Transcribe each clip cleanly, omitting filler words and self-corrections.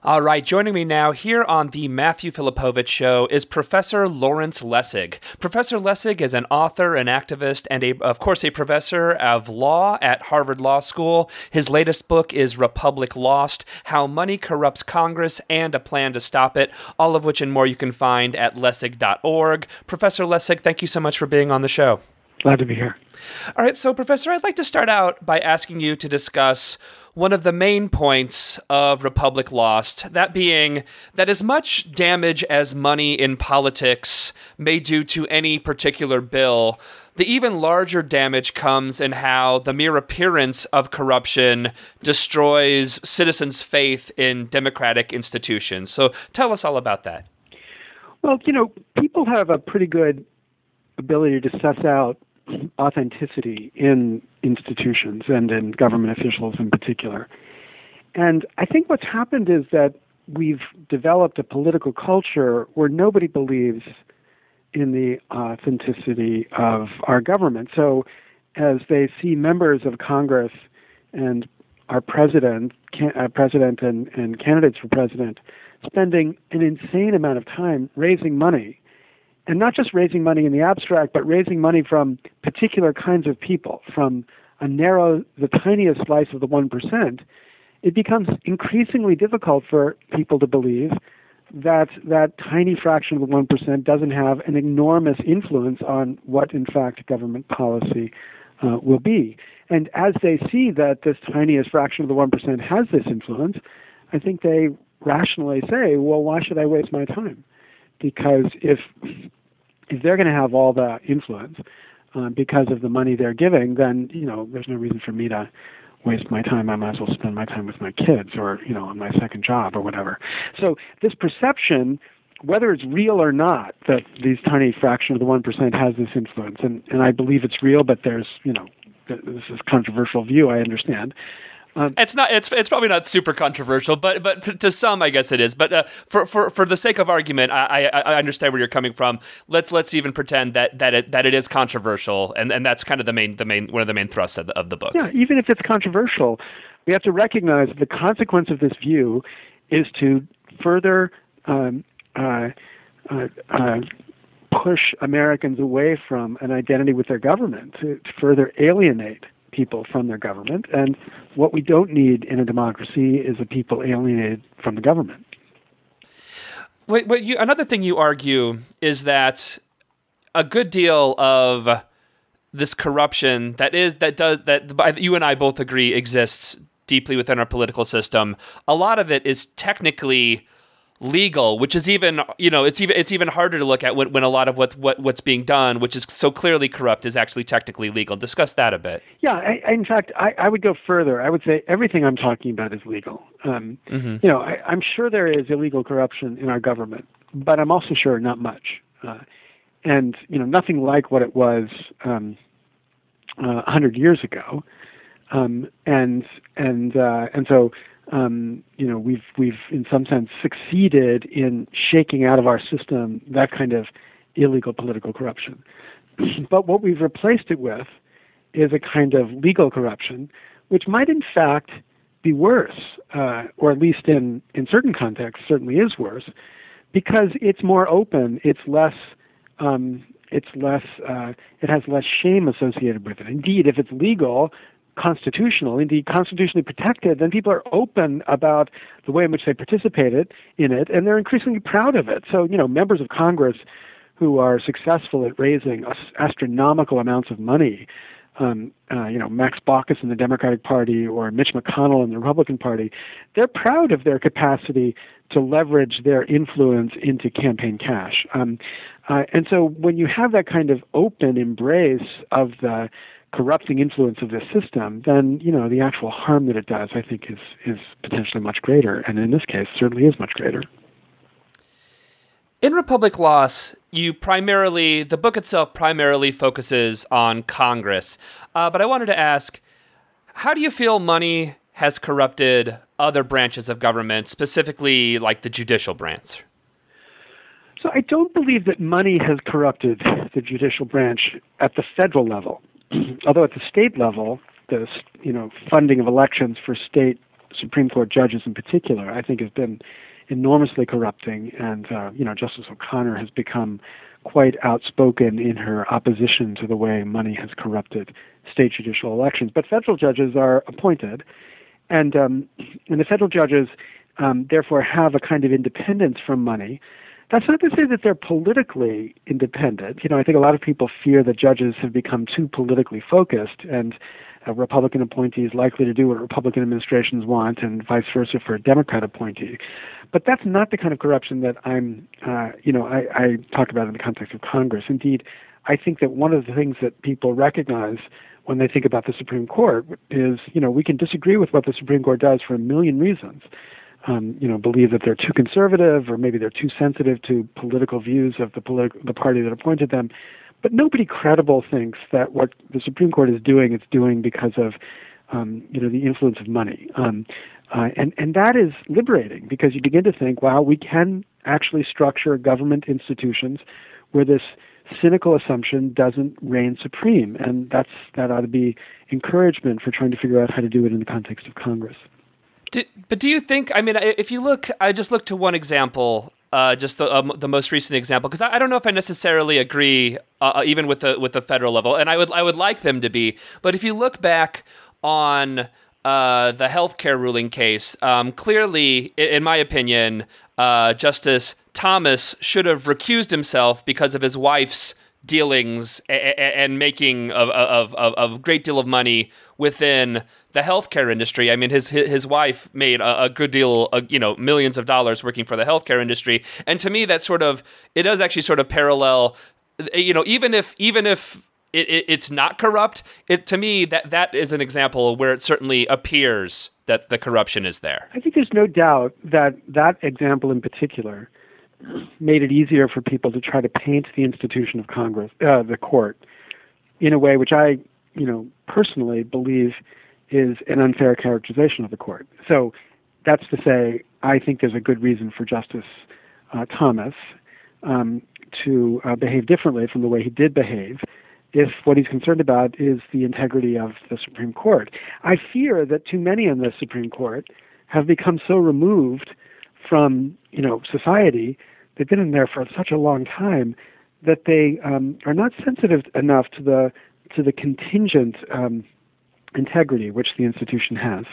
All right, joining me now here on the Matthew Filipowicz Show is Professor Lawrence Lessig. Professor Lessig is an author, an activist, and of course, a professor of law at Harvard Law School. His latest book is Republic Lost: How Money Corrupts Congress and a Plan to Stop It, all of which and more you can find at lessig.org. Professor Lessig, thank you so much for being on the show. Glad to be here. All right, so Professor, I'd like to start out by asking you to discuss one of the main points of Republic Lost, that being that as much damage as money in politics may do to any particular bill, the even larger damage comes in how the mere appearance of corruption destroys citizens' faith in democratic institutions. So tell us all about that. Well, people have a pretty good ability to suss out authenticity in institutions and in government officials in particular. And I think what's happened is that we've developed a political culture where nobody believes in the authenticity of our government. So as they see members of Congress and our president and candidates for president spending an insane amount of time raising money, and not just raising money in the abstract, but raising money from particular kinds of people, from the tiniest slice of the 1%, it becomes increasingly difficult for people to believe that that tiny fraction of the 1% doesn't have an enormous influence on what, in fact, government policy will be. And as they see that this tiniest fraction of the 1% has this influence, I think they rationally say, well, why should I waste my time? Because if they're going to have all the influence because of the money they're giving, then there's no reason for me to waste my time. I might as well spend my time with my kids or on my second job or whatever. So this perception, whether it's real or not, that these tiny fraction of the 1% has this influence, and I believe it's real, but there's this is a controversial view, I understand. It's not. It's probably not super controversial, but to some, I guess it is. But for the sake of argument, I understand where you're coming from. Let's even pretend that it is controversial, and that's kind of the main one of the main thrusts of the book. Yeah, even if it's controversial, we have to recognize that the consequence of this view is to further push Americans away from an identity with their government, to further alienate people from their government. And what we don't need in a democracy is a people alienated from the government. Another thing you argue is that a good deal of this corruption that you and I both agree exists deeply within our political system, a lot of it is technically legal, which is even it's even harder to look at when a lot of what's being done, which is so clearly corrupt, is actually technically legal. Discuss that a bit. Yeah, in fact, I would go further. I would say everything I'm talking about is legal. I'm sure there is illegal corruption in our government, but I'm also sure not much, and nothing like what it was 100 years ago, and so. We've in some sense succeeded in shaking out of our system that kind of illegal political corruption. But what we've replaced it with is a kind of legal corruption, which might in fact be worse, or at least in certain contexts certainly is worse, because it's more open, it has less shame associated with it. Indeed, if it's legal, indeed constitutionally protected, then people are open about the way in which they participated in it, and they're increasingly proud of it. So, members of Congress who are successful at raising astronomical amounts of money, Max Baucus in the Democratic Party or Mitch McConnell in the Republican Party, they're proud of their capacity to leverage their influence into campaign cash. And so when you have that kind of open embrace of the corrupting influence of this system, then the actual harm that it does, I think, is potentially much greater, and in this case, certainly is much greater. In Republic Lost, the book itself primarily focuses on Congress, but I wanted to ask, how do you feel money has corrupted other branches of government, specifically like the judicial branch? So I don't believe that money has corrupted the judicial branch at the federal level. Although at the state level, the funding of elections for state Supreme Court judges in particular, I think has been enormously corrupting. And, Justice O'Connor has become quite outspoken in her opposition to the way money has corrupted state judicial elections. But federal judges are appointed, and the federal judges therefore have a kind of independence from money. That's not to say that they're politically independent. I think a lot of people fear that judges have become too politically focused, and a Republican appointee is likely to do what Republican administrations want, and vice versa for a Democrat appointee. But that's not the kind of corruption that I talk about in the context of Congress. Indeed, I think that one of the things that people recognize when they think about the Supreme Court is, we can disagree with what the Supreme Court does for a million reasons. Believe that they're too conservative, or maybe they're too sensitive to political views of the party that appointed them. But nobody credible thinks that what the Supreme Court is doing, it's doing because of, the influence of money. And that is liberating, because you begin to think, wow, we can actually structure government institutions where this cynical assumption doesn't reign supreme. And that ought to be encouragement for trying to figure out how to do it in the context of Congress. But do you think, if you look, I just looked to one example, just the most recent example, because I don't know if I necessarily agree even with the federal level, and I would like them to be. But if you look back on the healthcare ruling case, clearly, in my opinion, Justice Thomas should have recused himself because of his wife's dealings and making of a great deal of money within the healthcare industry. I mean, his wife made a good deal, millions of dollars working for the healthcare industry. And to me, that it does actually sort of parallel, even if it's not corrupt, to me, that is an example where it certainly appears that the corruption is there. I think there's no doubt that example in particular made it easier for people to try to paint the institution of Congress, the court, in a way which I, personally believe is an unfair characterization of the court. So that's to say, I think there's a good reason for Justice Thomas to behave differently from the way he did behave, if what he's concerned about is the integrity of the Supreme Court. I fear that too many in the Supreme Court have become so removed from, society. They've been in there for such a long time that they are not sensitive enough to the contingent integrity which the institution has.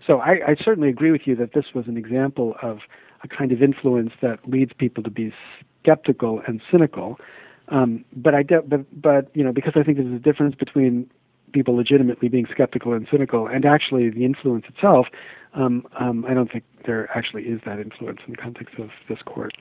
So I certainly agree with you that this was an example of a kind of influence that leads people to be skeptical and cynical. But because I think there's a difference between people legitimately being skeptical and cynical and actually the influence itself, I don't think there actually is that influence in the context of this court.